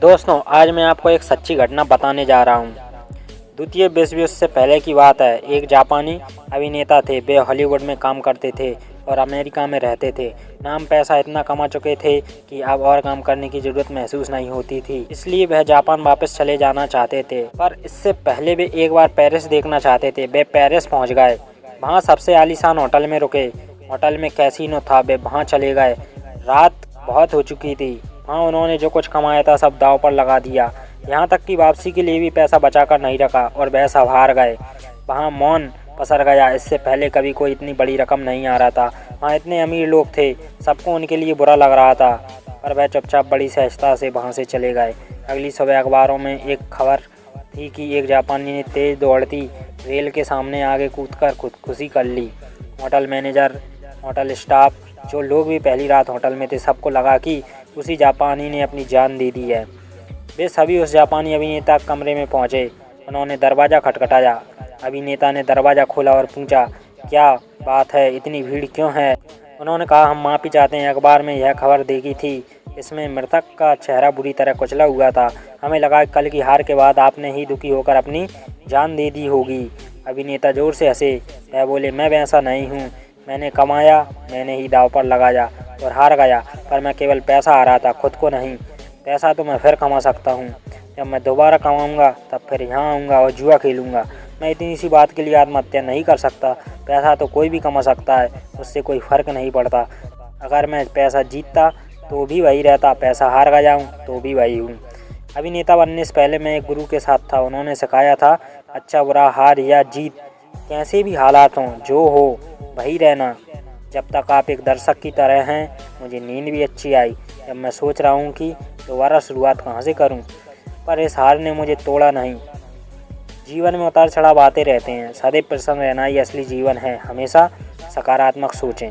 दोस्तों, आज मैं आपको एक सच्ची घटना बताने जा रहा हूँ। द्वितीय विश्व युद्ध से पहले की बात है। एक जापानी अभिनेता थे। वे हॉलीवुड में काम करते थे और अमेरिका में रहते थे। नाम पैसा इतना कमा चुके थे कि अब और काम करने की ज़रूरत महसूस नहीं होती थी। इसलिए वह जापान वापस चले जाना चाहते थे, पर इससे पहले वे एक बार पेरिस देखना चाहते थे। वे पेरिस पहुँच गए। वहाँ सबसे आलीशान होटल में रुके। होटल में कैसीनो था। वे वहाँ चले गए। रात बहुत हो चुकी थी। हाँ, उन्होंने जो कुछ कमाया था सब दांव पर लगा दिया। यहाँ तक कि वापसी के लिए भी पैसा बचा कर नहीं रखा और वह सब हार गए। वहाँ मौन पसर गया। इससे पहले कभी कोई इतनी बड़ी रकम नहीं आ रहा था। वहाँ इतने अमीर लोग थे, सबको उनके लिए बुरा लग रहा था, पर वह चुपचाप बड़ी सहजता से वहाँ से चले गए। अगली सुबह अखबारों में एक खबर थी कि एक जापानी ने तेज़ दौड़ती रेल के सामने आगे कूदकर खुदकुशी कर ली। होटल मैनेजर, होटल स्टाफ, जो लोग भी पहली रात होटल में थे, सबको लगा कि उसी जापानी ने अपनी जान दे दी है। वे सभी उस जापानी अभिनेता के कमरे में पहुंचे। उन्होंने दरवाज़ा खटखटाया। अभिनेता ने दरवाज़ा खोला और पूछा, क्या बात है, इतनी भीड़ क्यों है? उन्होंने कहा, हम माफ़ी चाहते हैं, अखबार में यह खबर देखी थी। इसमें मृतक का चेहरा बुरी तरह कुचला हुआ था। हमें लगा कल की हार के बाद आपने ही दुखी होकर अपनी जान दे दी होगी। अभिनेता ज़ोर से हंसे। वह बोले, मैं वैसा नहीं हूँ। मैंने कमाया, मैंने ही दांव पर लगाया और हार गया, पर मैं केवल पैसा हारा था, खुद को नहीं। पैसा तो मैं फिर कमा सकता हूँ। जब मैं दोबारा कमाऊँगा तब फिर यहाँ आऊँगा और जुआ खेलूँगा। मैं इतनी सी बात के लिए आत्महत्या नहीं कर सकता। पैसा तो कोई भी कमा सकता है, उससे कोई फ़र्क नहीं पड़ता। अगर मैं पैसा जीतता तो भी वही रहता, पैसा हार गया हूँ तो भी वही हूँ। अभिनेता बनने से पहले मैं एक गुरु के साथ था। उन्होंने सिखाया था, अच्छा बुरा, हार या जीत, कैसे भी हालात हों, जो हो वही रहना। जब तक आप एक दर्शक की तरह हैं। मुझे नींद भी अच्छी आई जब मैं सोच रहा हूँ कि दोबारा शुरुआत कहाँ से करूँ, पर इस हार ने मुझे तोड़ा नहीं। जीवन में उतार चढ़ाव आते रहते हैं, सदैव प्रसन्न रहना ही असली जीवन है। हमेशा सकारात्मक सोचें।